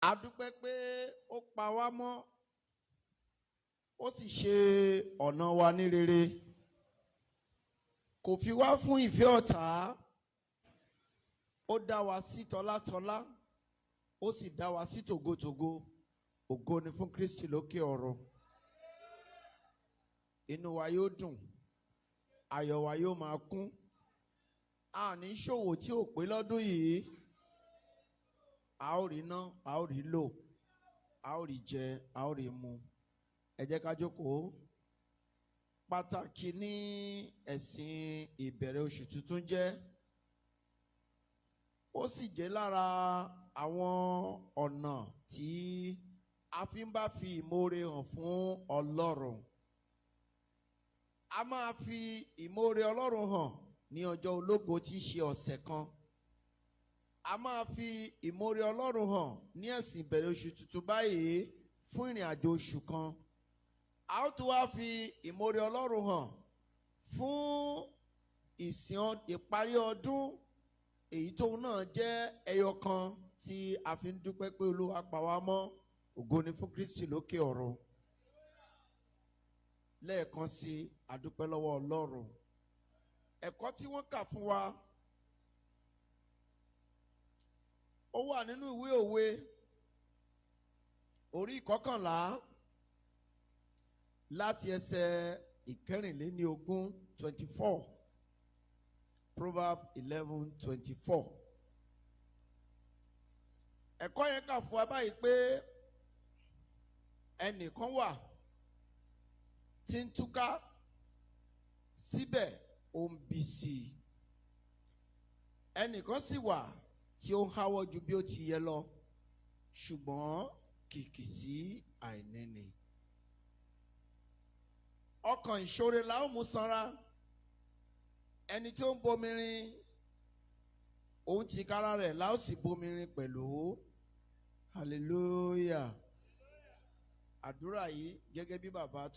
A dúpẹ́ pé ó pa wá mọ́, ó sì ṣe ọ̀nà wa ní rere. Kò fi wá fún ìfẹ́ ọ̀tá, ó dá wa sí tọlátọlá, ó sì dá wa sí tògótògó. Ògo ni fún Kristi lókè ọ̀run. Inú wa yóò dùn, ayọ̀ wa yóò máa kún. A ní ṣòwò tí ò pé lọ́dún yìí. A ó rí ná, a ó rí lò, a ó rí jẹ, a ó rí mu. Ẹ jẹ́ ká jókòó. Pàtàkì ní ẹ̀sìn ìbẹ̀rẹ̀ oṣù tuntun jẹ́. Ó sì jẹ́ lára àwọn ọ̀nà tí a fi ń bá fi ìmoore hàn fún Ọlọ́run. A máa fi ìmoore Ọlọ́run hàn ní ọjọ́ ológo tí í ṣe ọ̀sẹ̀ kan. A máa fi ìmoore Ọlọ́run hàn ní ẹ̀sìn ìbẹ̀rẹ̀ oṣù tuntun báyìí fún ìrìn àjò oṣù kan. A ó tún wá fi ìmoore Ọlọ́run hàn fún ìsìn ìparí ọdún, èyí tóun náà jẹ́ ẹyọ kan tí a fi ń dúpẹ́ pé Olúwa pa wá mọ́. Ògo ni fún Kristi lókè ọ̀run. Lẹ́ẹ̀kan sí a dúpẹ́ lọ́wọ́ Ọlọ́run. Ẹ̀kọ́ tí wọ́n kà fún wa ó wà nínú ìwé òwe orí 11 láti ẹsẹ̀ 24. Proverbs 11:24. Ẹ̀kọ́ yẹn kà fún wa báyìí pé ẹnìkan wà tí ń túká síbẹ̀ ó ń bí sí i. Ẹnìkan sì wà tí ó ń háwọ́ ju bí ó ti yẹ lọ, ṣùgbọ́n kìkì sí àìní ni. Ọkàn ìṣoore la ó mú sanra. Ẹni tí ó ń bomirin, òun tìkára rẹ̀ la ó sì bomirin pẹ̀lú. Hallelujah. Àdúrà yìí gẹ́gẹ́ bí bàbá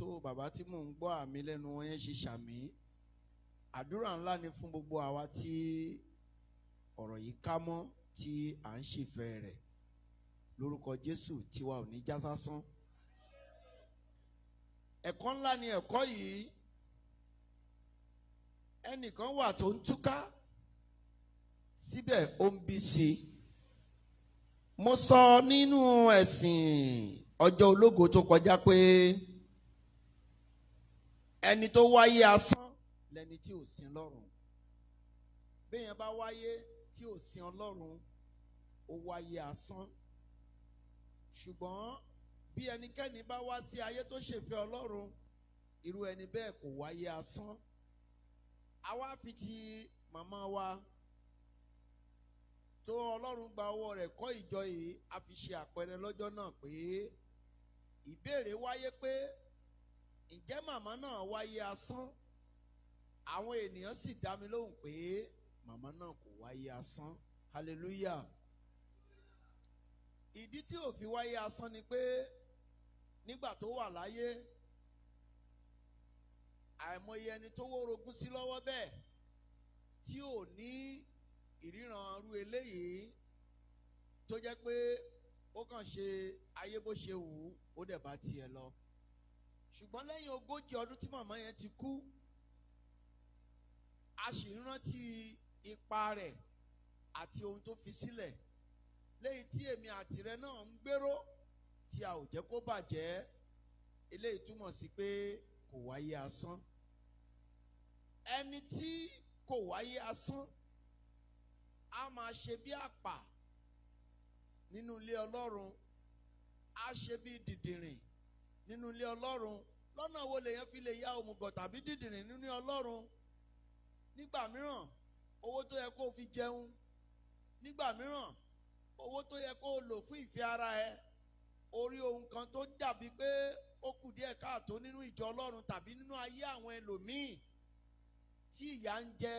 tí mò ń gbọ́ àmì lẹ́nu wọn yẹn ṣe ṣàmì. Àdúrà ńlá ni fún gbogbo àwa tí ọ̀rọ̀ yìí ká mọ́, tí à ń ṣèfẹ́ rẹ̀. Lórúkọ Jésù, tiwa ò ní já sásán. Ẹ̀kọ́ ńlá ni ẹ̀kọ́ yìí. Ẹnìkan wà tó ń túká síbẹ̀ ó ń bí sí i. Mo sọ nínú ẹ̀sìn ọjọ́ ológo tó kọjá pé ẹni tó wáyé asán lẹni tí ò sin lọ́run. Béèyàn bá wáyé tí ò sin Ọlọ́run, ó wáyé asán. Ṣùgbọ́n bí ẹnikẹ́ni bá wá sí ayé tó ṣèfẹ́ Ọlọ́run, irú ẹni bẹ́ẹ̀ kò wáyé asán. Àwa fi ti màmá wa tó Ọlọ́run gba ọwọ́ rẹ̀ kọ́ ìjọ yìí, a fi ṣe àpẹẹrẹ lọ́jọ́ náà pé ìbéèrè wáyé pé ǹjẹ́ màmá náà wáyé asán? Àwọn ènìyàn sì dá mi lóhùn pé màmá náà kò wáyé asán. Hallelujah. Ìdí tí ò fi wáyé asán ni pé nígbà tó wà láyé, àìmọye ẹni tó wórogún sí lọ́wọ́ bẹ́ẹ̀ tí ò ní ìríran rú eléyìí, tó jẹ́ pé ó kàn ṣe ayé bó ṣe wù ú, ó dẹ̀ bá tiẹ̀ lọ. Ṣùgbọ́n lẹ́yìn 40 ọdún tí màmá yẹn ti kú, a sì ń rántí ipa rẹ̀ àti ohun tó fi sílẹ̀, léyìí tí èmi àti rẹ náà ń gbèrò tí a ò jẹ́ kó bàjẹ́. Eléyìí túmọ̀ sí pé kò wáyé asán. Ẹni tí kò wáyé asán a máa ṣe bí àpà nínú ilé Ọlọ́run, a ṣe bí dìdìrìn nínú ilé Ọlọ́run. Lọ́nà wo lèèyàn fi lè ya òmùgọ̀ tàbí dìdìrìn nínú ilé Ọlọ́run? Nígbà mìíràn owó tó yẹ kó fi jẹun, nígbà mìíràn owó tó yẹ kó lò fún ìfẹ́ ara ẹ, orí ohun kan tó dàbí pé ó kù díẹ̀ káàtó nínú ìjọ Ọlọ́run tàbí nínú ayé àwọn ẹlòmíì tí ìyà ń jẹ,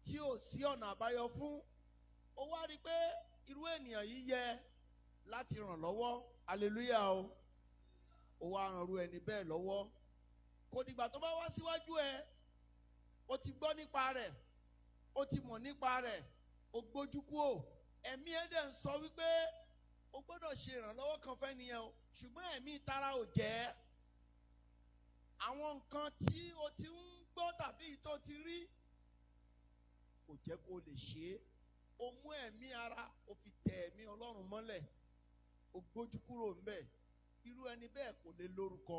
tí ò sí ọ̀nà àbáyọ fún. Ó wá rí pé irú ènìyàn yìí yẹ láti ràn lọ́wọ́. Hallelujah o. Ó wá ràn irú ẹni bẹ́ẹ̀ lọ́wọ́. Kò dìgbà tó bá wá síwájú ẹ, ó ti gbọ́ nípa rẹ̀, ó ti mọ̀ nípa rẹ̀, ó gbójú kúò. Ẹ̀mí ẹ̀ dẹ̀ ń sọ wípé o gbọ́dọ̀ ṣe ìrànlọ́wọ́ kan fẹ́ nìyẹn o, ṣùgbọ́n ẹ̀mí tara ò jẹ́. Àwọn nǹkan tí o ti ń gbọ́ tàbí tó ti rí kò jẹ́ kó lè ṣe é. O mú ẹ̀mí ara, o fi tẹ ẹ̀mí Ọlọ́run mọ́lẹ̀, o gbójú kúrò ńbẹ̀. Irú ẹni bẹ́ẹ̀ kò lè lórúkọ.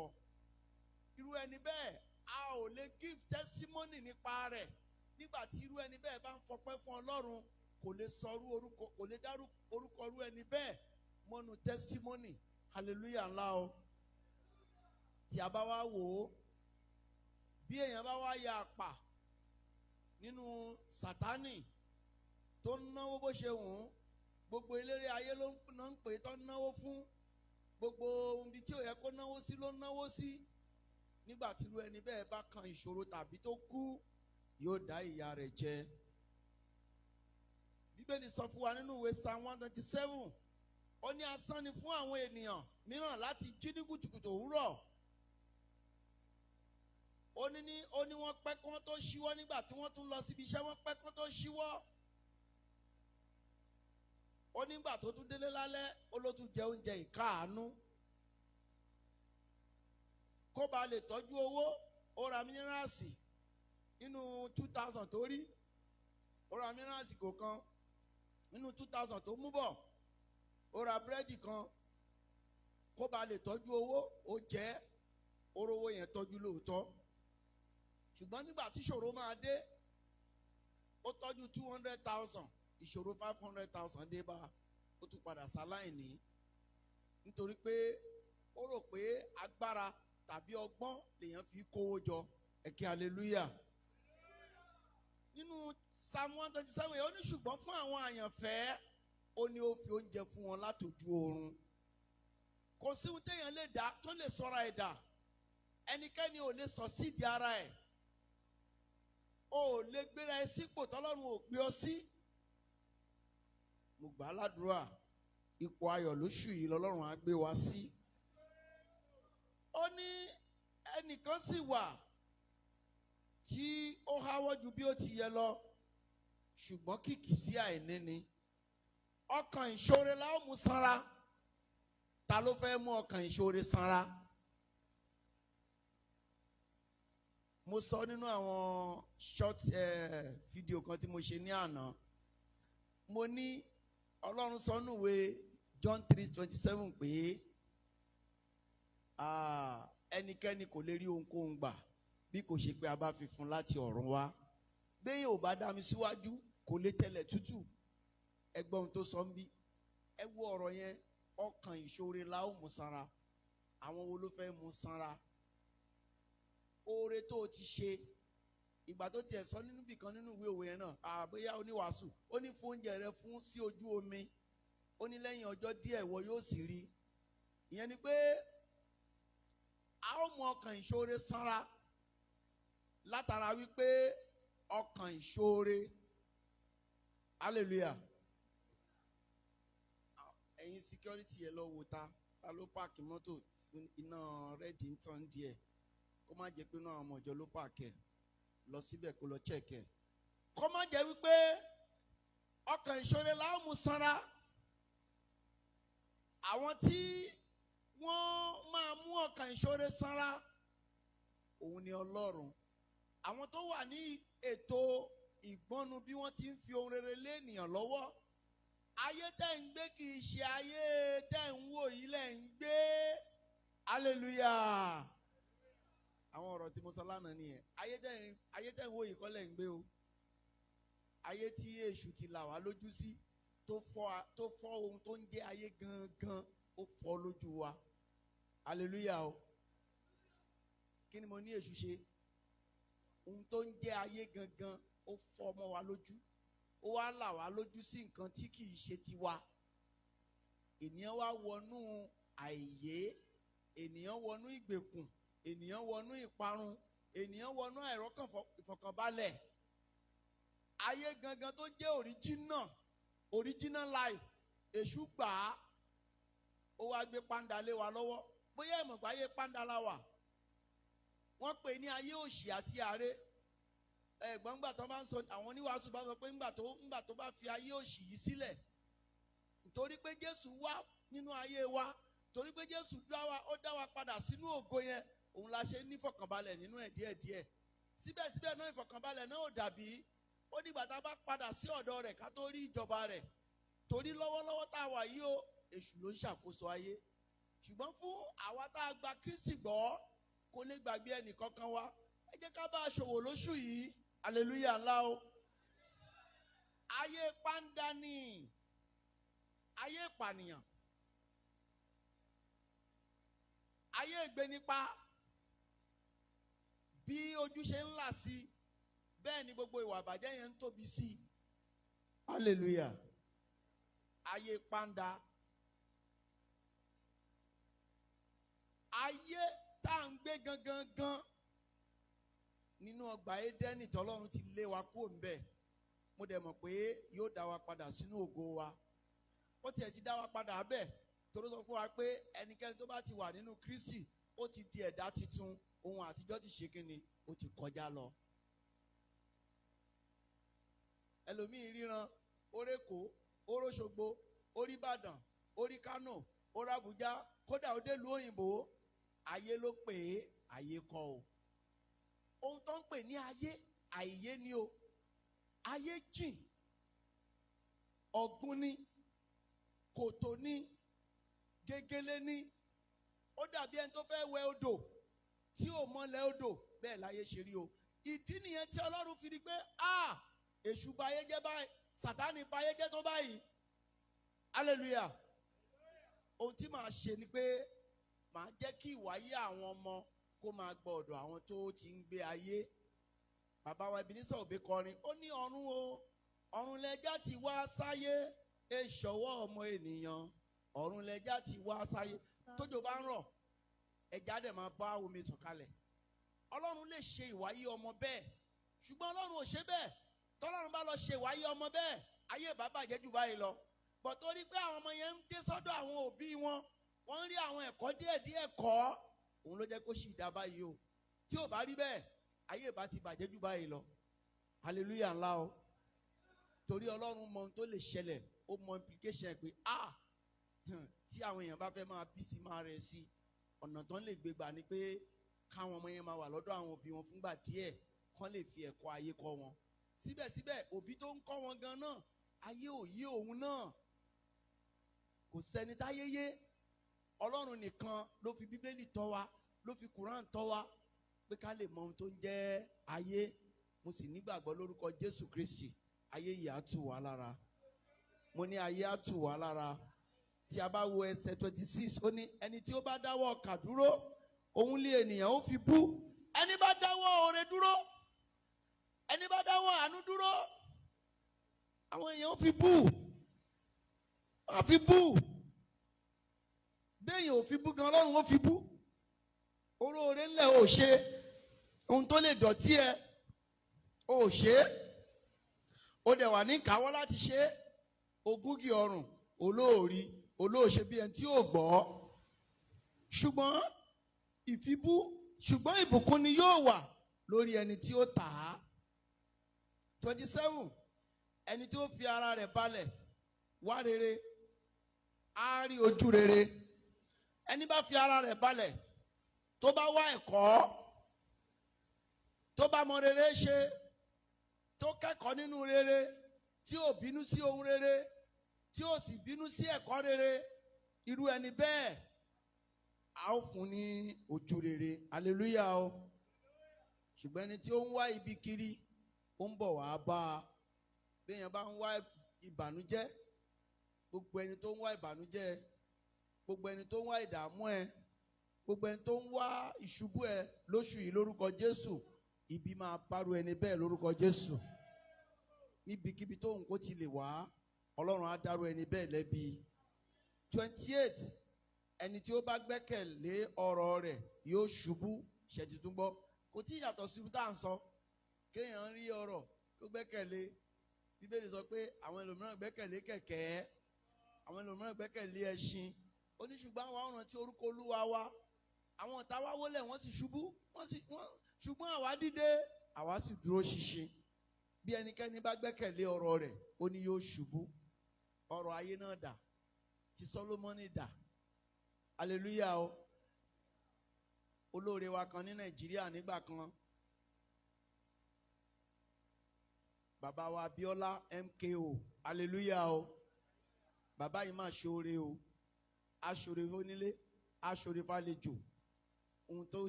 Irú ẹni bẹ́ẹ̀ a ò lè give testimony nípa rẹ̀. Nígbà tí irú ẹni bẹ́ẹ̀ bá ń fọpẹ́ fún Ọlọ́run, kò lè sọrú orúkọ, kò lè dárú orúkọ irú ẹni bẹ́ẹ̀ mọ́nu testimony. Hallelujah ńlá o. Tí a bá wá wò ó, bí èèyàn bá wá ya àpà nínú Sátánì tó ń náwó bó ṣe wù ú, gbogbo eléré ayé ló ń pè tó ń náwó fún, gbogbo ibi tí ò yẹ kó náwó sí ló ń náwó sí. Nígbà tí irú ẹni bẹ́ẹ̀ bá kan ìṣòro tàbí tó kú, yóò dá ìyà rẹ̀ jẹ. Bíbélì sọ fún wa nínú ìwé Psalm 127, ó ní asán ni fún àwọn ènìyàn mìíràn láti jí ní kùtùkùtù òwúrọ̀. Ó ní wọ́n pẹ́ kí wọ́n tó ṣíwọ́, nígbà tí wọ́n tún lọ síbi iṣẹ́ wọ́n pẹ́ kí wọ́n tó ṣíwọ́. Ó nígbà tó tún délé lálẹ́, ó ló tún jẹ oúnjẹ ìkáàánú. Kó ba lè tọ́jú owó, ó ra mínírààsì nínú 2000 tó rí. Ó ra mínírààsì kò kan nínú 2000 tó mú bọ̀. Ó ra búrẹ́dì kan. Kó ba lè tọ́jú owó, ó jẹ́ orówó yẹn tọ́jú lóòótọ́. Ṣùgbọ́n nígbà tí ìṣòro máa dé, ó tọ́jú 200,000, ìṣòro 500,000 dé bá, ó tún padà ṣaláìní. Nítorí pé ó rò pé agbára tàbí ọgbọ́n lèèyàn fi kówó jọ. Ẹ kí hallelujah. Nínú Psalm 127, ó ní ṣùgbọ́n fún àwọn àyànfẹ́, ó ní ó fi oúnjẹ fún wọn látòjú oorun. Kò sí ohun téèyàn lè dá tó lè sọra ẹ̀dá. Ẹnikẹ́ni ò lè sọ sídìí ara ẹ̀. O ò lè gbéra ẹ sípò tọ́lọ́run ò gbé ọ sí. Mo gbà á ládùúrà, ipò ayọ̀ lóṣù yìí lọ́lọ́run á gbé wa sí. Ó ní ẹnìkan sì wà tí ó háwọ́ ju bí ó ti yẹ lọ, ṣùgbọ́n kìkì sí àìní ni. Ọkàn ìṣòro la ó mú sanra. Ta ló fẹ́ mú ọkàn ìṣòro sanra? Mo sọ nínú àwọn short fídíò kan tí mo ṣe ní àná. Mo ní Ọlọ́run sọ nínú ìwé John 3:27 pé ẹnikẹ́ni kò lè rí ohunkóhun gbà bí kò ṣe pé a bá fi fún láti ọ̀run wá. Béèyàn ò bá dá mi síwájú, kò lè tẹ̀lẹ̀ tútù. Ẹ gbọ́ ohun tó sọ ń bí. Ẹ wo ọ̀rọ̀ yẹn, ọkàn ìṣòro la ó mú sanra. Àwọn wo ló fẹ́ mú sanra? Oore tó o ti ṣe, ìgbà tó tiẹ̀ sọ nínú bìkan nínú ìwé òwe yẹn náà, àbóyá oníwàásù, ó ní fún oúnjẹ rẹ fún sí ojú omi, ó ní lẹ́yìn ọjọ́ díẹ̀ ìwọ yóò sì rí. Ìyẹn ni pé a ó mú ọkàn ìṣòro sanra látara wípé ọkàn ìṣòro, hallelujah. Ẹ̀yin security ẹ lọ wò ta ló páàkì mọ́tò iná rẹ́ẹ̀dì ń tàn díẹ̀. Kó má jẹ́ pé náà àwọn ọmọ ìjọ ló pààkẹ́, lọ síbẹ̀ kó lọ chẹ́ẹ̀kẹ́. Kó má jẹ́ wípé ọkàn ìṣòro la ó mú sanra. Àwọn tí wọ́n máa mú ọkàn ìṣòro sanra, òun ni Ọlọ́run. Àwọn tó wà ní ètò ìgbọ́nu bí wọ́n ti ń fi ohun rere lé ènìyàn lọ́wọ́. Ayé tẹ́ ń gbé kì í ṣe ayé tẹ́ ń wò yìí lẹ́ ń gbé. Hallelujah. Àwọn ọ̀rọ̀ tí mo sọ lánàá nìyẹn. Ayé tẹ́ ń wò yìí kọ́ lẹ́ ń gbé o. Ayé tí èṣù ti là wá lójú sí, tó fọ́ ohun tó ń jẹ́ ayé gangan, ó fọ́ lójú wa. Hallelujah o. Kí ni mo ní èṣù ṣe? Ohun tó ń jẹ́ ayé gangan, ó fọ́ mọ́ wa lójú. Ó wá là wá lójú sí nǹkan tí kì í ṣe tiwa. Ènìyàn wá wọnú àìyé, ènìyàn wọnú ìgbèkùn, ènìyàn wọnú ìparun, ènìyàn wọnú àìrọ́kàn ìfọ̀kànbalẹ̀. Ayé gangan tó jẹ́ original life, èṣù gbà á, ó wá gbé pàǹdà lé wa lọ́wọ́. Bóyá ìmọ̀gbà ayé pàǹdà la wà. Wọ́n pè ní ayé òṣì àti àrè. Ẹ̀gbọ́n ńgbà tó bá ń sọ, àwọn oníwàásù bá sọ pé ńgbà tó bá fi ayé òṣì yìí sílẹ̀, nítorí pé Jésù wá nínú ayé wa torí pé Jésù ó dá wa padà sínú ògo yẹn, òun la ṣe ní ìfọ̀kànbalẹ̀ nínú ẹ̀ díẹ̀díẹ̀. Síbẹ̀síbẹ̀ náà ìfọ̀kànbalẹ̀ náà ò dàbí ó dìgbà tá a bá padà sí ọ̀dọ̀ rẹ̀ ká tó rí ìjọba rẹ̀, torí lọ́wọ́lọ́wọ́ tá a wà yìí o èṣù ló ń ṣàkóso ayé. Ṣùgbọ́n fún àwa tá a gba Kristi gbọ́ kó lè gbàgbé ẹnì kankan wa, ẹ jẹ́ ká bá a ṣòwò lóṣù yìí, hallelujah ńlá o. Ayé pàǹdà ni ayé ìpànìyàn, ayé ìgbénipa, bí ojú ṣe ń là sí bẹ́ẹ̀ ni gbogbo ìwà àbàjẹ́ yẹn ń tóbi sí, hallelujah. Ayé pàǹdà, ayé tá à ń gbé gangan nínú ọgbà Édẹ́nì tọ́lọ́run ti lé wa kúrò ńbẹ̀. Mo dẹ̀ mọ̀ pé yóò dá wa padà sínú ògo wa. Ó tiẹ̀ ti dá wa padà bẹ́ẹ̀ torí sọ fún wa pé ẹnikẹ́ni tó bá ti wà nínú Kristi ó ti di ẹ̀dá titun, ohun àtijọ́ ti ṣe kíni, ó ti kọjá lọ. Ẹlòmíì ríran orékò, oróṣogbo, orí Ìbàdàn, orí Kánò, orí Àbújá, kódà ó dé ìlú òyìnbó. Ayé ló pè é, ayé kọ́ o. Ohun tó ń pè ní ayé, àìyé ni o. Ayé jìn, ọ̀gbun ni, kòtò ni, gegele ni. Ó dàbí ẹni tó fẹ́ wẹ odò tí ò mọlẹ̀ odò, bẹ́ẹ̀ láyé ṣe rí o. Ìdí nìyẹn tí Ọlọ́run fi rí pé èṣù bà ayé jẹ́ báyìí, Sátánì bà ayé jẹ́ tó báyìí, hallelujah. Ohun tí màá ṣe ni pé màá jẹ́ kí ìwáyé àwọn ọmọ kó máa gbọ́ ọ̀dọ̀ àwọn tó ti ń gbé ayé. Bàbá wa Ebenezer Obey kọrin, ó ní ọ̀run o, ọ̀run lẹja ti wá sáyé, èṣọwọ́ ọmọ ènìyàn, ọ̀run lẹja ti wá sáyé. Tójò bá ń rọ̀, ẹja dẹ̀ máa bá omi sọ̀kalẹ̀. Ọlọ́run lè ṣe ìwáyé ọmọ bẹ́ẹ̀, ṣùgbọ́n Ọlọ́run ò ṣe bẹ́ẹ̀. Tọ́lọ́run bá lọ ṣe ìwáyé ọmọ bẹ́ẹ̀, ayé bá bàjẹ́ jù báyìí lọ. Bọ̀ torí pé àwọn ọmọ yẹn ń dé sọ́dọ̀ àwọn òbí wọn, wọ́n ń rí àwọn ẹ̀kọ́ díẹ̀díẹ̀ kọ́, òun ló jẹ́ kó ṣì dá báyìí o. Tí ò bá rí bẹ́ẹ̀, ayé bá ti bàjẹ́ jù báyìí lọ, hallelujah ńlá o. Torí Ọlọ́run mọ ohun tó lè ṣẹlẹ̀, ó mọ implication pé tí àwọn èèyàn bá fẹ́ máa bí sí máa rẹ̀ sí, ọ̀nà tán lè gbé gbà ni pé káwọn ọmọ yẹn máa wà lọ́dọ̀ àwọn òbí wọn fúngbà díẹ̀, kán lè fi ẹ̀kọ́ ayé kọ́ wọn. Síbẹ̀síbẹ̀ òbí tó ń kọ́ wọn gan náà, ayé ò yé òun náà, kò sẹ́ni táyé yé. Ọlọ́run nìkan ló fi Bíbélì tọ́ wa, ló fi Kùránì tọ́ wa pé ká lè mọ ohun tó ń jẹ́ ayé. Mo sì nígbàgbọ́ lórúkọ Jésù Kristi, ayé yìí á tù wá lára. Mo ní ayé á tù wá lára. Tí a bá wo ẹsẹ̀ 26, ó ní ẹni tí ó bá dáwọ́ ọkà dúró, òun lé ènìyàn ó fi bú. Ẹni bá dáwọ́ oore dúró, ẹni bá dáwọ́ àánú dúró, àwọn èèyàn ó fi bú. Wọ́n fi bú. Béèyàn ò fi bú gan, Ọlọ́run ó fi bú. Oore ńlẹ̀ ò ṣe, ohun tó lè dọ̀tí ẹ ò ṣe, ó dẹ̀ wà ní ìkáwọ́ láti ṣe. Ogúngi ọrùn olóòrí, olóòṣe bí ẹni tí ò gbọ́. Ṣùgbọ́n ìbùkún ni yóò wà lórí ẹni tí ó tà á. 27, ẹni tí ó fi ara rẹ̀ balẹ̀ wá rere, á rí ojú rere. Ẹni bá fi ara rẹ̀ balẹ̀, tó bá wá ẹ̀kọ́, tó bá mọ rere ṣe, tó kẹ́kọ̀ọ́ nínú rere, tí ò bínú sí ohun rere, tí ò sì bínú sí ẹ̀kọ́ rere, irú ẹni bẹ́ẹ̀ a ó fún ní ojú rere, hallelujah o. Ṣùgbọ́n ẹni tí ó ń wá ibi kiri, ó ń bọ̀ wá bá a. Bí èèyàn bá ń wá ìbànújẹ́, gbogbo ẹni tó ń wá ìbànújẹ́, gbogbo ẹni tó ń wá ìdààmú ẹ, gbogbo ẹni tó ń wá ìṣubú ẹ lóṣù yìí lórúkọ Jésù, ibi máa bárò ẹni bẹ́ẹ̀ lórúkọ Jésù. Níbikíbi tó ń kó ti lè wá, Ọlọ́run á dárò ẹni bẹ́ẹ̀ lẹ́bi. 28, ẹni tí ó bá gbẹ́kẹ̀lé ọ̀rọ̀ rẹ̀ yóò ṣubú. Ṣètìtúngbọ́, kò tí ì yàtọ̀ sí tá à ń sọ. Kéèyàn rí ọ̀rọ̀ tó gbẹ́kẹ̀lé. Bíbélì sọ pé àwọn ẹlòmíràn gbẹ́kẹ̀lé kẹ̀kẹ́, àwọn ẹlòmíràn gbẹ́kẹ̀lé ẹṣin. Ó ní ṣùgbọ́n àwa ó rántí orúkọ Olúwa wa. Àwọn ọ̀tá wa wólẹ̀, wọ́n sì ṣubú, ṣùgbọ́n àwa dìde, àwa sì dúró ṣinṣin. Bí ẹnikẹ́ni bá gbẹ́kẹ̀lé ọ̀rọ̀ rẹ̀, ó ní yóò ṣubú. Ọ̀rọ̀ ayé náà dà. ti Solomoni dà. Hallelujah o. Olóore wa kan ní Nàìjíríà nígbà kan, bàbá wa Abíọ́lá MKO. Hallelujah o. Bàbá yìí máa ṣoore o. Aṣoore onílé, aṣoore fàlejò. Ohun tó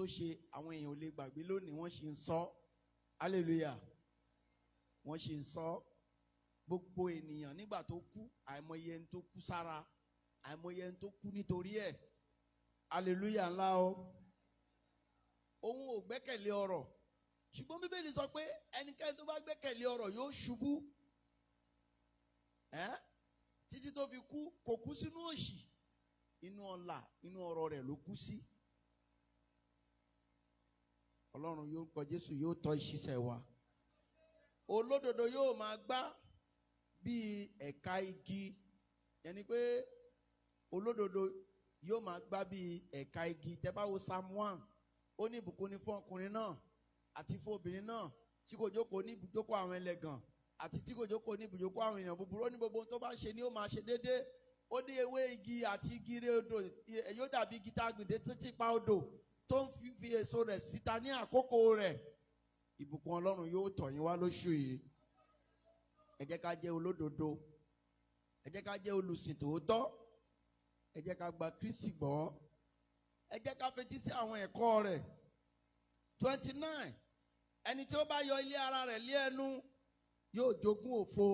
ṣe àwọn èèyàn ò lè gbàgbé lónìí, wọ́n ṣì ń sọ. Hallelujah. Wọ́n ṣì ń sọ. Gbogbo ènìyàn nígbà tó kú, àìmọye ẹni tó kú sára, àìmọye ẹni tó kú nítorí ẹ̀. Hallelujah ńlá o. Òun ò gbẹ́kẹ̀lé ọrọ̀, ṣùgbọ́n Bíbélì sọ pé ẹnikẹ́ni tó bá gbẹ́kẹ̀lé ọrọ̀ yóò ṣubú. Títí tó fi kú, kò kú sínú òṣì, inú ọlà, inú ọrọ̀ rẹ̀ ló kú sí. Ọlọ́run yóò kọ Jésù yóò tọ́ ìṣiṣẹ́ wa. Olódodo yóò máa gbá bí ẹ̀ka igi, yẹni pé olódodo yóò máa gbá bí ẹ̀ka igi. Tẹ́ bá wo Psalm 1, ó ní ìbùkún ni fún ọkùnrin náà àti fún obìnrin náà tí kò jókòó ní ibùjókòó àwọn ẹlẹ́gàn àti tí kò jókòó ní ibùjókòó àwọn èèyàn búburú. Ó ní gbogbo ohun tó bá ṣe ni ó máa ṣe déédéé. Ó ní ewé igi àti igi rẹ̀ odò yóò dàbí igi tá a gbìn dé títí pa odò tó ń fi èso rẹ̀ síta ní àkókò rẹ̀. Ìbùkún Ọlọ́run yóò tọ̀ yín wá lóṣù yìí. Ẹ jẹ́ ká jẹ́ olódodo, ẹ jẹ́ ká jẹ́ olùsìn tòótọ́, ẹ jẹ́ ká gba Kristi gbọ́, ẹ jẹ́ ká fetí sí àwọn ẹ̀kọ́ rẹ̀. 29. Ẹni tí ó bá yọ ilé ara rẹ̀ lé ẹnu yóò jogún òfo.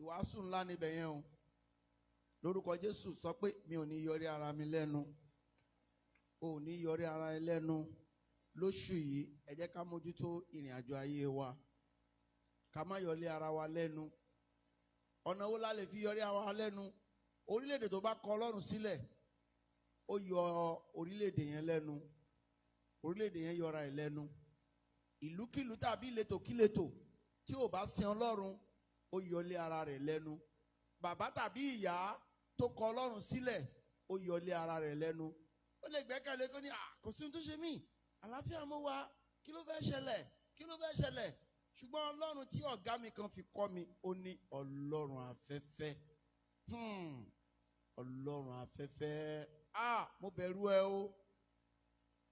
Ìwàásù ńlá níbẹ̀ yẹn o. Lórúkọ Jésù sọ pé mi ò ní yọrí ara mi lẹ́nu. O ò ní yọrí ara ẹ lẹ́nu. Lóṣù yìí ẹ jẹ́ ká mójútó ìrìn àjò ayé wa, ká má yọrí ara wa lẹ́nu. Ọ̀nà wo la lè fi yọrí ara wa lẹ́nu? Orílẹ̀-èdè tó bá kọ Ọlọ́run sílẹ̀, ó yọ orílẹ̀-èdè yẹn lẹ́nu. Orílẹ̀-èdè yẹn yọra ẹ̀ lẹ́nu. Ìlúkìlú tàbí ìletòkíletò tí ò bá sin Ọlọ́run, ó yọlé ara rẹ̀ lẹ́nu. Bàbá tàbí ìyá tó kọ Ọlọ́run sílẹ̀, ó yọlé ara rẹ̀ lẹ́nu. Ó lè gbẹ́kẹ̀lé kó ní kò sí ohun tó ṣe mí, àlàáfíà mo wà, kí ló fẹ́ ṣẹlẹ̀, kí ló fẹ́ ṣẹlẹ̀. Ṣùgbọ́n Ọlọ́run tí ọ̀gá mi kan fi kọ́ mi, ó ní Ọlọ́run afẹ́fẹ́. Ọlọ́run afẹ́fẹ́. Mo bẹ̀rù ẹ o.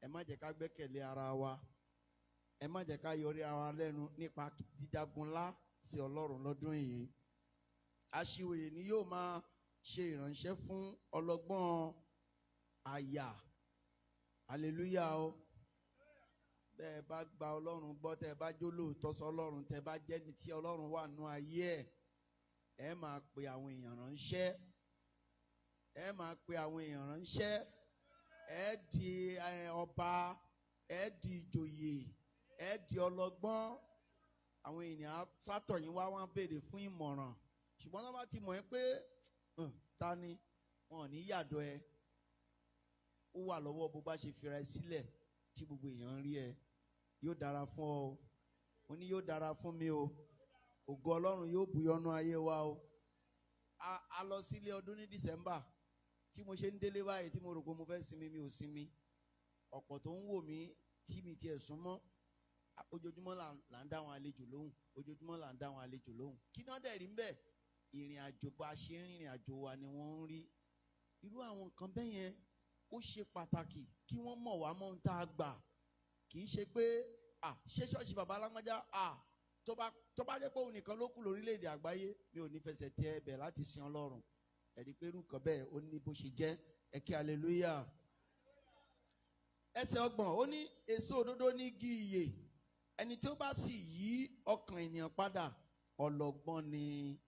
Ẹ má jẹ́ ká gbẹ́kẹ̀lé ara wa. Ẹ má jẹ́ ká yọrí ara wa lẹ́nu nípa dídágunlá sí Ọlọ́run lọ́dún yìí. Aṣiwèrè ni yóò máa ṣe ìránṣẹ́ fún ọlọ́gbọ́n àyà. Hallelujah o. Bẹ́ẹ̀ bá gba Ọlọ́run gbọ́, tẹ́ ẹ bá jó lóòótọ́ sọ Ọlọ́run, tẹ́ ẹ bá jẹ́ ní tí Ọlọ́run wà nú ayé ẹ̀, ẹ máa pe àwọn èèyàn ránṣẹ́. Ẹ máa pe àwọn èèyàn ránṣẹ́. Ẹ di ọba, ẹ di ìjòyè, ẹ di ọlọ́gbọ́n. Àwọn èèyàn sátọ̀ yín wá wọ́n béèrè fún ìmọ̀ràn. Ṣùgbọ́n wọ́n bá ti mọ̀ ẹ́ pé ta ni, wọn ò ní yàdọ̀ ẹ. Ó wà lọ́wọ́ bó bá ṣe fira ẹ sílẹ̀ tí gbogbo èèyàn ń rí ẹ. Yóò dára fún ọ o. Mo ní yóò dára fún mi o. Ògo Ọlọ́run yóò bùyọ́nú ayé wa o. A lọ sílé ọdún ní December. Tí mo ṣe ń délé báyìí tí mo rò pé mo fẹ́ sinmi, mi ò sinmi. Ọ̀pọ̀ tó ń wò mí tí mi tiẹ̀ súnmọ́. Ojoojúmọ́ là ń dá wọn àlejò lóhùn. Ojoojúmọ́ là ń dá wọn àlejò lóhùn. Kí náà dẹ̀ rí ń bẹ̀? Ìrìn àjò bá ṣe ń rìnrìn àjò wa ni wọ́n ń rí. Irú àwọn nǹkan bẹ́ẹ̀ yẹn ó ṣe pàtàkì kí wọ́n mọ̀ wá mọ́ ohun tá a gbà. Kì í ṣe pé ṣé ṣọ́ọ̀ṣì bàbá alágbájá tó bá jẹ́ pé òun nìkan ló kù lórílẹ̀‐èdè àgbáyé, mi ò ní fẹsẹ̀ tẹ ẹbẹ̀ láti sin Ọlọ́run. Ẹ̀rí pé irú nǹkan bẹ́ẹ̀ ó ní bó ṣe jẹ́. Ẹ kí hallelujah. Ẹsẹ̀ 30, ó ní èso òdodo ní igi ìyè. Ẹni tí ó bá sì yí ọkàn ènìyàn padà, ọlọ́gbọ́n ni.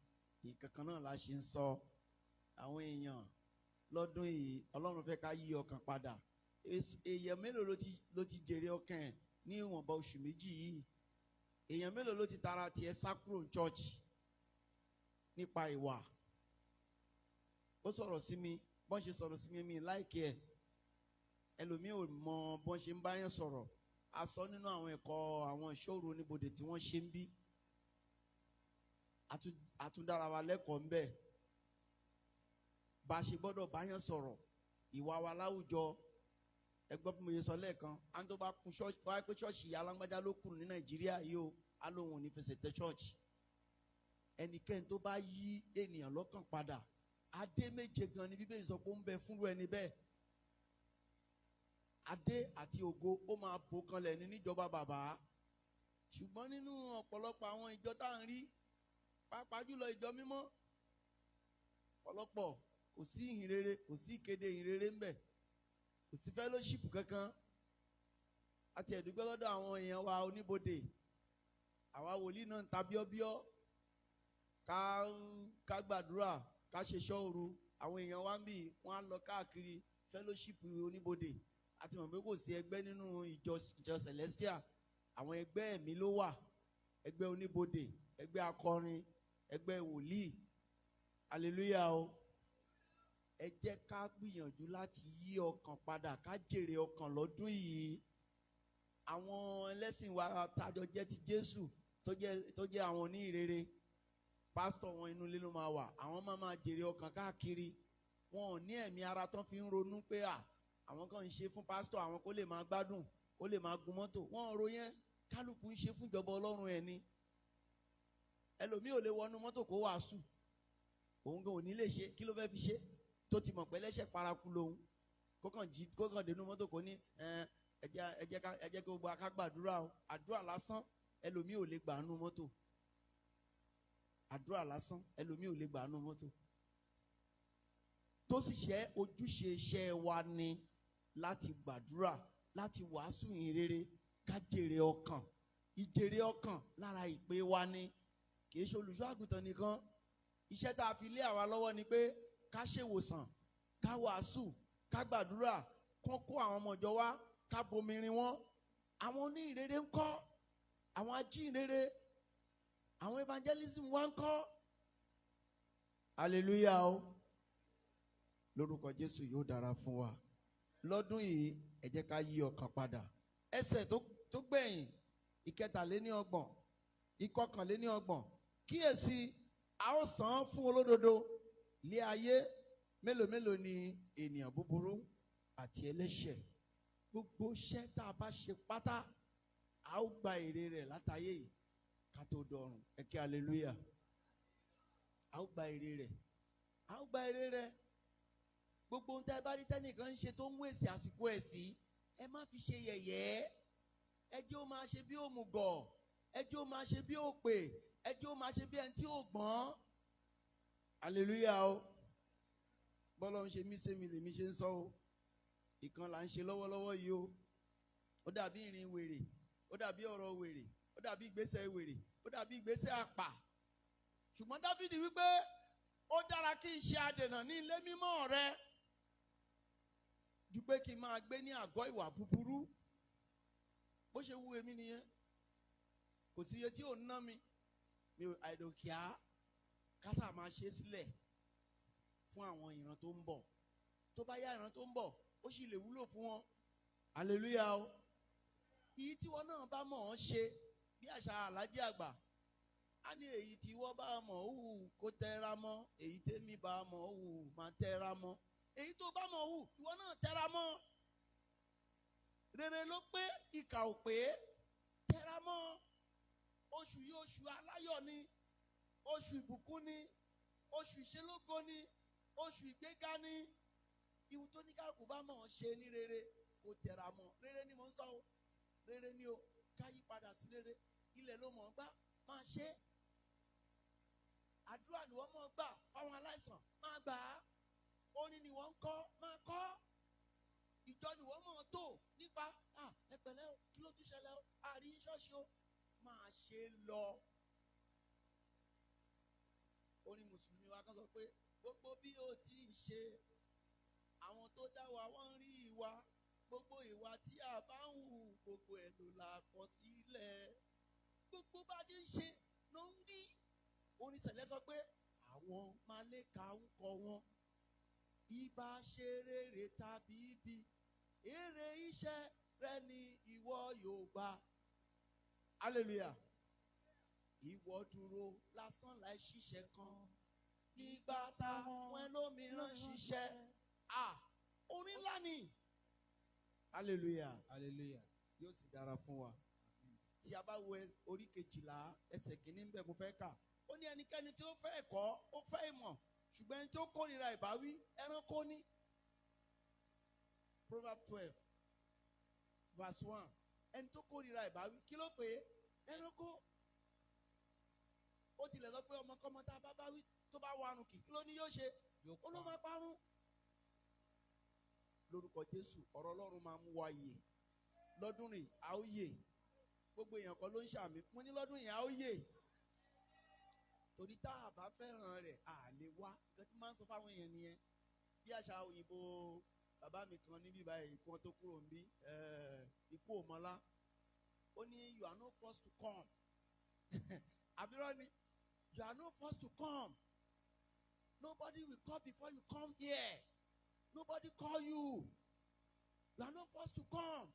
Nǹkan kan náà la ṣe ń sọ. Àwọn èèyàn lọ́dún yìí, Ọlọ́run fẹ́ ká yí ọkàn padà. Èèyàn mélòó ló ti jèrè ọkàn ẹ̀ ní ìwọ̀nba oṣù méjì yìí? Èèyàn mélòó ló ti tara tiẹ̀ sá kúrò ní church nípa ìwà? Ó sọ̀rọ̀ sí mi, bọ́n ṣe sọ̀rọ̀ sí mi láìkí ẹ̀. Ẹlòmíì ò mọ bọ́n ṣe ń bá yẹn sọ̀rọ̀. A sọ nínú àwọn ẹ̀kọ́ àwọn ìṣòro oníbodè tí wọ́n ṣe ń bí. Àtúndára wa lẹ́kọ̀ọ́ ń bẹ̀. Bá a ṣe gbọ́dọ̀ bá yẹn sọ̀rọ̀, ìwà wa láwùjọ. Ẹgbọ́n bí mo yẹ sọ lẹ́ẹ̀kan, à ń tó bá kún ṣọ́ọ̀ṣì, bá pé ṣọ́ọ̀ṣì ìyá alágbájá ló kù ní Nàìjíríà yìí o, á lóun ò ní fẹsẹ̀ tẹ ṣọ́ọ̀ṣì. Ẹnikẹ́ni tó bá yí ènìyàn lọ́kàn padà, adé méje gan ni Bíbélì sọ pé ó ń bẹ fúnrú ẹni bẹ́ẹ̀. Adé àti ògo ó máa bò kanlẹ̀ ní níjọba bàbá. Ṣùgbọ́n nínú ọ̀pọ̀lọpọ̀ àwọn ìjọ tá à ń rí, pàápàá jùlọ ìjọ mímọ́, ọ̀pọ̀lọpọ̀ kò sí ìhìnrere, kò sí ìkéde ìhìnrere ń bẹ, kò sí fellowship kankan. Àti ẹ̀dúgbẹ́ lọ́dọ̀ àwọn èèyàn wa oníbodè, àwa wòlíì náà ń ta bíọ́bíọ́, ká gbàdúrà, ká ṣe ṣọ́òru. Àwọn èèyàn wa ń bì wọ́n á lọ káàkiri fellowship oníbodè. Àti mọ̀ pé kò sí ẹgbẹ́ nínú ìjọ Celestial. Àwọn ẹgbẹ́ ẹ̀mí ló wà, ẹgbẹ́ oníbodè, ẹgbẹ́ akọrin, ẹgbẹ́ wòlíì. Hallelujah o. Ẹ jẹ́ ká gbìyànjú láti yí ọkàn padà, ká jèrè ọkàn lọ́dún yìí. Àwọn ẹlẹ́sìn wa tájọ jẹ́ ti Jésù tó jẹ́ àwọn oníhìnrere, pásítọ̀ wọn inú ilé ló máa wà. Àwọn máa jèrè ọkàn káàkiri. Wọn ò ní ẹ̀mí ara tán fi ń ronú pé àwọn kan ń ṣe fún pásítọ̀ àwọn kó lè máa gbádùn, kó lè máa gun mọ́tò. Wọ́n ń ro yẹn, kálukú ń ṣe fún ìjọba Ọlọ́run ẹ̀ ni. Ẹlòmíì ò lè wọnú mọ́tò kó wàásù, òun gan ò ní lè ṣe, kí ló fẹ́ fi ṣe? Tó ti mọ̀ pé lẹ́ṣẹ̀ paraku lòun, kó kàn dénú mọ́tò kó ní ẹ jẹ́ kí gbogbo aká gbàdúrà o. Àdúrà lásán ẹlòmíì ò lè gbà nú mọ́tò. Àdúrà lásán ẹlòmíì ò lè gbà nú mọ́tò. Tó sì ṣe ojúṣe iṣẹ́ wa ni láti gbàdúrà, láti wàásù ìhìnrere, ká jèrè ọkàn. Ìjèrè ọkàn lára ìpè wa ni, kì í ṣe olùṣọ́ àgùntàn nìkan. Iṣẹ́ tá a fi lé àwa lọ́wọ́ ni pé ká ṣèwòsàn, ká wàásù, ká gbàdúrà, kán kó àwọn ọmọ ìjọ wá, ká bomirin wọn. Àwọn oníhìnrere ń kọ́, àwọn ajíhìnrere, àwọn evangelism wa ń kọ́. Hallelujah o. Lórúkọ Jésù yóò dára fún wa. Lọ́dún yìí ẹ jẹ́ ká yí ọkàn padà. Ẹsẹ̀ tó gbẹ̀yìn, ìkẹtàléníọgbọ̀n, ìkọkànléníọgbọ̀n. Kíyèsí, a ó san án fún olódodo lé ayé. Mélòó mélòó ni ènìyàn búburú àti ẹlẹ́ṣẹ̀. Gbogbo iṣẹ́ tá a bá ṣe pátá, a ó gba èrè rẹ̀ látayé yìí ká tó dọ̀run. Ẹ kí hallelujah. A ó gba èrè rẹ̀. A ó gba èrè rẹ̀. Gbogbo ohun tí ẹ bá rí tẹ́nìkan ń ṣe tó ń wèsì àsìkò ẹ̀ sí, ẹ má fi ṣe yẹ̀yẹ́. Ẹ jẹ́ ó máa ṣe bí òmùgọ̀, ẹ jẹ́ ó máa ṣe bí òpè, ẹ jẹ́ ó máa ṣe bí ẹni tí ò gbọ́n. Hallelujah o. Bọ́lá ń ṣe mí ṣe mi lèmi ṣe ń sọ o. Ìkan là ń ṣe lọ́wọ́lọ́wọ́ yìí o. Ó dàbí ìrìn wèrè, ó dàbí ọ̀rọ̀ wèrè, ó dàbí ìgbésẹ̀ wèrè, ó dàbí ìgbésẹ̀ àpà. Ṣùgbọ́n Dáfídì wípé ó dára kí n ṣe adènà ní ilé mímọ́ rẹ ju pé kí n máa gbé ní àgọ́ ìwà búburú. Bó ṣe wù èmi nìyẹn. Kò sí iye tí ò ń ná mi. Mi ò àìdòkíá kásà máa ṣe sílẹ̀ fún àwọn ìran tó ń bọ̀. Tó bá yá ìran tó ń bọ̀, ó sì lè wúlò fún wọn. Hallelujah o. Èyí tí wọn náà bá mọ̀ ọ́n ṣe bí àṣà alájí àgbà. A ní èyí tí wọ́n bá mọ̀ ọ́ hù kó tẹ́ra mọ́, èyí tèmi bá mọ̀ ọ́ hù máa tẹ́ra mọ́. Èyí tó bá mọ̀ ọ́ hù ìwọ náà tẹ́ra mọ́. Rere ló pé, ìkà ò pé, tẹ́ra mọ́. Oṣù yìí oṣù aláyọ̀ ni, oṣù ìbùkún ni, oṣù ìṣelógo ni, oṣù ìgbéga ni. Ìwù tó ní káàkó bá mọ̀ ọ́n ṣe ní rere kó tẹ́ra mọ́. Rere ni mò ń sọ o, rere ni o, ká yí padà sí rere. Ilẹ̀ ló mọ̀ ọ́n gbá, máa ṣe. Àdúrà ni wọ́n mọ̀ gbà fáwọn aláìsàn, máa gbà á. Orin ni wọ́n ń kọ́, máa kọ́. Ìjọ ni wọ́n mọ̀ tó nípa ẹ pẹ̀lẹ́ o, kí ló tún ṣẹlẹ̀ o, àrí ṣọ́ọ̀ṣì o, máa ṣe lọ. Orin mùsùlùmí wa kan sọ pé gbogbo bí o ti ń ṣe, àwọn tó dá wa wọ́n ń rí ìwà, gbogbo ìwà tí a bá ń hù, gbogbo ẹ̀ ló la kọ sílẹ̀. Gbogbo bá ti ń ṣe ló ń rí. Orin Sẹ̀lẹ̀ sọ pé àwọn màlẹ́kà ń kọ wọn. Ìbá ṣe rere tàbí ibi, èrè iṣẹ́ rẹ ni ìwọ yóò gbà. Hallelujah. Ìwọ dúró lásán láì ṣiṣẹ́ kan, nígbà táwọn ẹlòmíràn ṣiṣẹ́. Orin ńlá ni. Hallelujah. Hallelujah. Yóò sì dára fún wa. Tí a bá wo orí 12 ẹsẹ̀ kìíní ń bẹ mo fẹ́ kà. Ó ní ẹnikẹ́ni tí ó fẹ́ ẹ̀kọ́, ó fẹ́ ìmọ̀, ṣùgbọ́n ẹni tó kórìíra ìbáwí ẹranko ní. Proverbs 12 verse 1. Ẹni tó kórìíra ìbáwí kí ló pè é? Ẹranko. Ó tilẹ̀ sọ pé ọmọkọ́mọ tá a bá báwí tó bá warun kì kí ló ní yóò ṣe? Ó ló máa parun. Lórúkọ Jésù ọ̀rọ̀ Ọlọ́run máa mú wa yè. Lọ́dún rìn a ó yè. Gbogbo èèyàn kan ló ń ṣàmì. Mo ní lọ́dún yìí a ó yè. Torí tá a bá fẹ́ràn rẹ̀ a lè wá. Nǹkan tí máa ń sọ fáwọn èèyàn nìyẹn. Bí àṣà òyìnbó bàbá mi kan níbí báyìí kí wọ́n tó kúrò níbí ikú òmọ́lá. Ó ní you are not forced to come. Àbírọ́ ni you are not forced to come. Nobody will call before you come here. Nobody call you. You are not forced to come.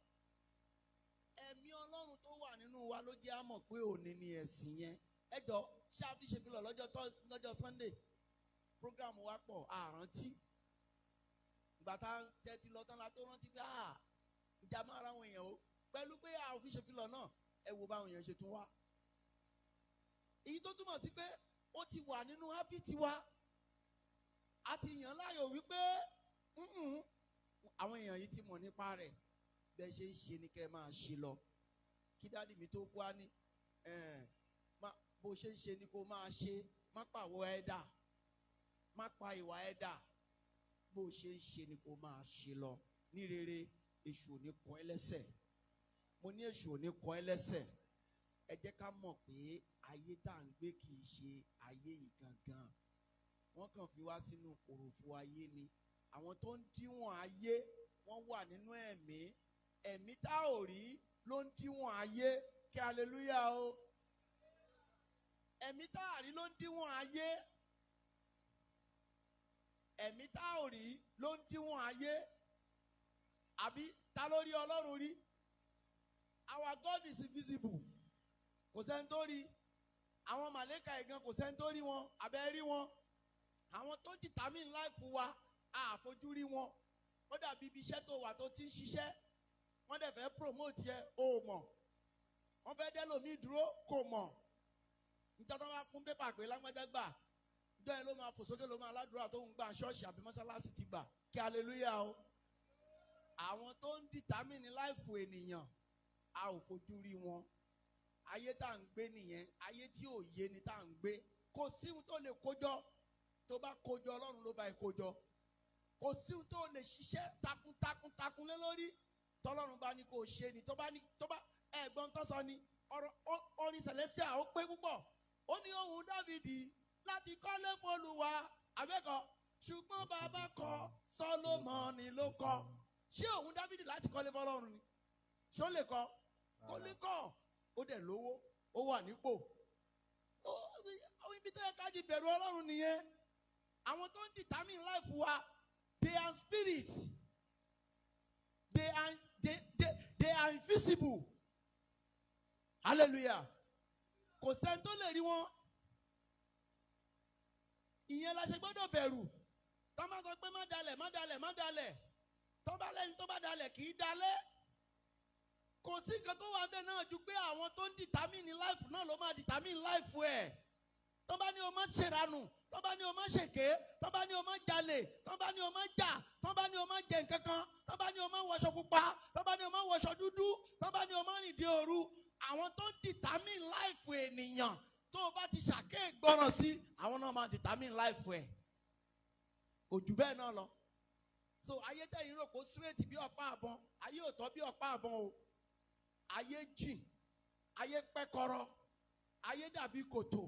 Ẹ̀mí Ọlọ́run tó wà nínú wa ló jẹ́ á mọ̀ pé òní ni ẹ̀sìn yẹn. Ẹ jọ ṣáàfì ṣe filọ̀ lọ́jọ́ Sunday. Program wa pọ̀ àrántí. Ìgbà tá a tẹ́tí lọ tán la tó rántí pé ìjà máa ra àwọn èèyàn o. Pẹ̀lú pé a ò fi ṣe filọ̀ náà ẹ wo báwọn èèyàn ṣe tún wá. Èyí tó túmọ̀ sí pé ó ti wà nínú hábìtì wa. A ti yàn láàyò wípé àwọn èèyàn yìí ti mọ̀ nípa rẹ̀. Bẹ́ẹ̀ ṣe ń ṣe ni kẹ́ ẹ máa ṣe lọ. Kí dáàdì mi tó kú á ní bó ṣe ń ṣe ni kó máa ṣe, má pàwọ́ ẹ dà, má pa ìwà ẹ dà. Bó ṣe ń ṣe ni kó máa ṣe lọ. Ní rere èṣù ò ní kọ ẹ́ lẹ́sẹ̀. Mo ní èṣù ò ní kọ ẹ́ lẹ́sẹ̀. Ẹ jẹ́ ká mọ̀ pé ayé tá à ń gbé kì í ṣe ayé yìí gangan. Wọ́n kàn fi wá sínú òròfo ayé ni. Àwọn tó ń díwọ̀n ayé wọ́n wà nínú ẹ̀mí. Ẹ̀mí tá ò rí ló ń díwọ̀n ayé. Kí hallelujah o. Ẹ̀mí tá à rí ló ń díwọ̀n ayé. Ẹ̀mí tá ò rí ló ń díwọ̀n ayé. Àbí ta ló rí Ọlọ́run rí? Our God is invisible. Kò sẹ́ni tó rí. Àwọn màlẹ́kà ìgan kò sẹ́ni tó rí wọn. Àbẹ́ rí wọn. Àwọn tó determine life wa àfojú rí wọn. Ó dàbí ibi iṣẹ́ tó wà tó ti ń ṣiṣẹ́. Wọ́n dẹ̀ fẹ́ promote yẹ o mọ̀. Wọ́n fẹ́ dẹ́lòmíì dúró kò mọ̀. Nítorí wọ́n bá fún pépà pé lágbájá gbà. Ìjọ yẹn ló máa fò sókè ló máa ládùúrà tó ń gbà ṣọ́ọ̀ṣì àbí mọ́sálásì ti gbà. Kí hallelujah o. Àwọn tó ń determine life ènìyàn a ò fojú rí wọn. Ayé tá à ń gbé nìyẹn. Ayé tí ò yé ni tá à ń gbé. Kò sí ohun tó lè kójọ. Tó bá kójọ Ọlọ́run ló bá ẹ kójọ. Kò sí ohun tó lè ṣiṣẹ́ takuntakun lé lórí. Tọ́lọ́run bá ní kó ṣe ni. Tó bá ẹ̀gbọ́n tó sọ ni. Orin Celestia ó pé púpọ̀. Ó ní ohùn Dávìdì láti kọ́lé f'Olúwa. Àbẹ́kọ̀ ṣùgbọ́n bàbá kọ Sólómọ́nì ló kọ. Ṣé ohùn Dávìdì láti kọ́lé f'Ọlọ́run ni? Ṣó lè kọ? Kò lè kọ. Ó dẹ̀ lówó. Ó wà nípò. Ibi tó yẹ ká di bẹ̀rù Ọlọ́run nìyẹn. Àwọn tó ń determine life wa, they are spirits. They are invisible. Hallelujah. Kò sẹ́ni tó lè rí wọn. Ìyẹn la ṣe gbọ́dọ̀ bẹ̀rù. Tọ́ máa sọ pé má dalẹ̀, má dalẹ̀, má dalẹ̀. Tọ́ bá lẹ́ni tó bá dalẹ̀ kì í dalẹ̀. Kò sí nǹkan tó wà bẹ́ẹ̀ náà ju pé àwọn tó ń determine life náà ló máa determine life ẹ̀. Tọ́ bá ní o máa ṣèrànù, tọ́ bá ní o máa ṣèké, tọ́ bá ní o máa jalè, tọ́ bá ní o máa jà, tọ́ bá ní o máa jẹ nǹkan kan, tọ́ bá ní o máa wọṣọ pupa, tọ́ bá ní o máa wọṣọ dúdú, tọ́ bá ní o máa rìn dé òru. Àwọn tó ń determine life ènìyàn tó o bá ti ṣàkéè gbọ́ràn sí, àwọn náà máa determine life ẹ̀. Kò jù bẹ́ẹ̀ náà lọ. So ayé tẹ̀yìn rò kó straight bí ọ̀pá àbọ̀n, ayé ò tọ́ bí ọ̀pá àbọ̀n o. Ayé jìn, ayé pẹ́kọrọ, ayé dàbí kòtò.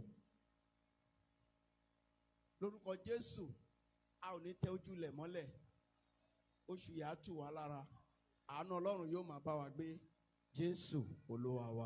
Lórúkọ Jésù, a ò ní tẹ ojúlẹ̀ mọ́lẹ̀. Oṣù yà á tù wá lára. Àánú Ọlọ́run yóò máa bá wa gbé. Jésù Olúwa wa.